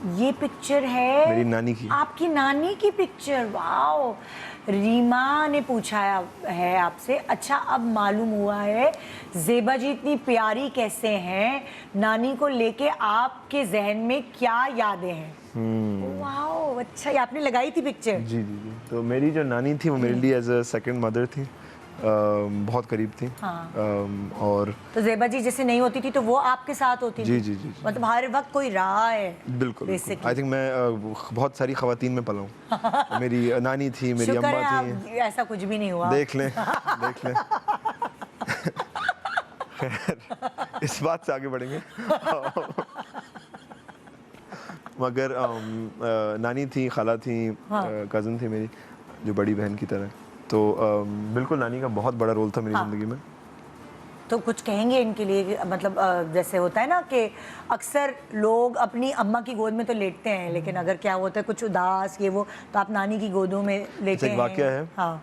ये पिक्चर है मेरी नानी की। आपकी नानी की पिक्चर। वाओ। रीमा ने पूछा है आपसे, अच्छा अब मालूम हुआ है ज़ेबा जी इतनी प्यारी कैसे हैं, नानी को लेके आपके जहन में क्या यादें हैं? वाओ, अच्छा ये आपने लगाई थी पिक्चर? जी जी जी। तो मेरी जो नानी थी वो मेरे लिए एज अ सेकंड मदर थी, बहुत करीब थी। हाँ। और तो ज़ेबा जी जैसे नहीं होती थी तो वो आपके साथ होती जी थी? जी जी जी। मतलब हर वक्त कोई रहा है। बिल्कुल बिल्कुल। basically। आई थिंक मैं बहुत सारी खवातीन में पला हूँ। मेरी नानी थी, मेरी शुक्र अम्मा है थी। आप, ऐसा कुछ भी नहीं हुआ। देख लें देख लें। खैर, इस बात से आगे बढ़ेंगे। मगर नानी थी, खाला थी, हाँ। कज़न थी मेरी जो बड़ी बहन की तरह। तो बिल्कुल नानी का बहुत बड़ा रोल था मेरी हाँ। ज़िंदगी में। तो कुछ कहेंगे इनके लिए कि मतलब जैसे होता है ना कि अक्सर लोग अपनी अम्मा की गोद में तो लेटते हैं, लेकिन अगर क्या होता है कुछ उदास ये वो, तो आप नानी की गोदों में लेटे अच्छा, एक हैं। वाक़या है। हाँ।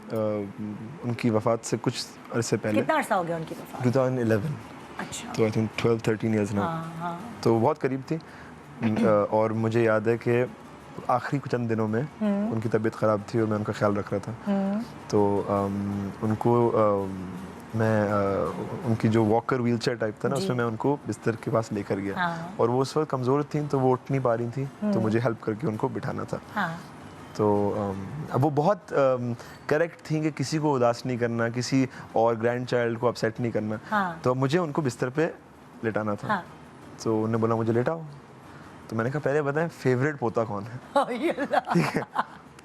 उनकी वफ़ात से कुछ अरसे पहले, कितना अरसा हो गया उनकी वफात? 2011, अच्छा। तो आई थिंक 12-13 ईयर्स नाउ। हाँ हाँ। तो बहुत करीब थी। और मुझे याद है कि आखिरी कुछ चंद दिनों में उनकी तबीयत ख़राब थी और मैं उनका ख्याल रख रहा था। तो उनको मैं उनकी जो वॉकर व्हीलचेयर टाइप था ना, जी। उसमें मैं उनको बिस्तर के पास लेकर गया। हाँ। और वो उस वक्त कमज़ोर थी तो वो उठ नहीं पा रही थी, तो मुझे हेल्प करके उनको बिठाना था। हाँ। तो अब वो बहुत करेक्ट थी कि किसी को उदास नहीं करना, किसी और ग्रैंड चाइल्ड को अपसेट नहीं करना। हाँ। तो मुझे उनको बिस्तर पे लेटाना था। हाँ। तो उन्होंने बोला मुझे लेटाओ। तो मैंने कहा पहले बताएं फेवरेट पोता कौन है। ये ला। ठीक है।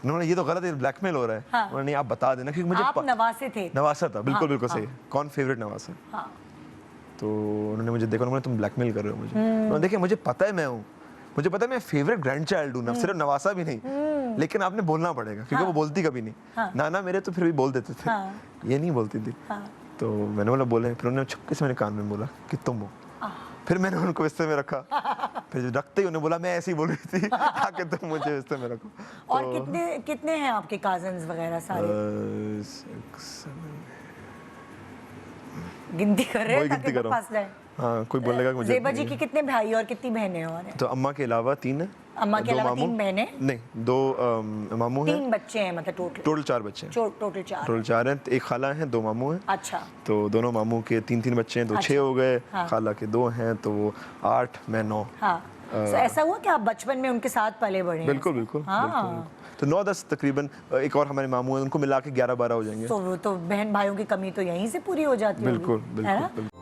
उन्होंने ये तो गलत है, ब्लैकमेल हो रहा है। हाँ। उन्होंने नहीं, आप बता देना क्योंकि मुझे आप नवासे थे? नवासा था, बिल्कुल हाँ, बिल्कुल हाँ। सही। कौन फेवरेट नवासा है? हाँ। तो उन्होंने मुझे देखा, उन्होंने तुम ब्लैकमेल कर रहे हो मुझे। उन्होंने देखिए मुझे पता है मैं हूँ, मुझे पता है मैं फेवरेट ग्रैंड चाइल्ड हूँ, सिर्फ नवासा भी नहीं, लेकिन आपने बोलना पड़ेगा क्योंकि वो बोलती कभी नहीं। हाँ। नाना मेरे तो फिर भी बोल देते थे, हाँ। ये नहीं बोलती थी। हाँ। तो मैंने बोला बोले, फिर उन्होंने छुपके से मेरे कान में बोला कि तुम हो। फिर मैंने उनको बिस्तर में रखा। फिर रखते ही उन्होंने बोला मैं ऐसे ही बोल रही थी आके तुम मुझे बिस्तर में रखो। और कितने कितने हैं आपके कजन्स वगैरह सारे? गिनती कर रहे हैं वही गिनती ताकि कर रहा हूँ। फंस जाए। हाँ, कोई बोलेगा कि मुझे ज़ेबा जी के कितने भाई और कितनी बहनें और हैं? तो अम्मा के अलावा 3 है। अम्मा के 2 अलावा मामू, 3 बहनें? नहीं 2 मामू हैं। 3 बच्चे हैं मतलब टोटल? टोटल 4 बच्चे हैं। टोटल 4? टोटल 4 हैं, एक खाला हैं, 2 मामू हैं। अच्छा। तो दोनों मामू के 3-3 बच्चे हैं, तो 6 अच्छा। हो गए। हाँ। खाला के 2 हैं, तो वो 8, मैं 9। हाँ। तो ऐसा हुआ कि आप बचपन में उनके साथ पले बढ़े हैं? बिल्कुल बिल्कुल हाँ। बिल्कुल। तो 9-10 तकरीबन, एक और हमारे मामू हैं, उनको मिला के 11-12 हो जाएंगे। तो बहन भाइयों की कमी तो यहीं से पूरी हो जाती है। बिल्कुल है बिल्कुल ना? बिल्कुल।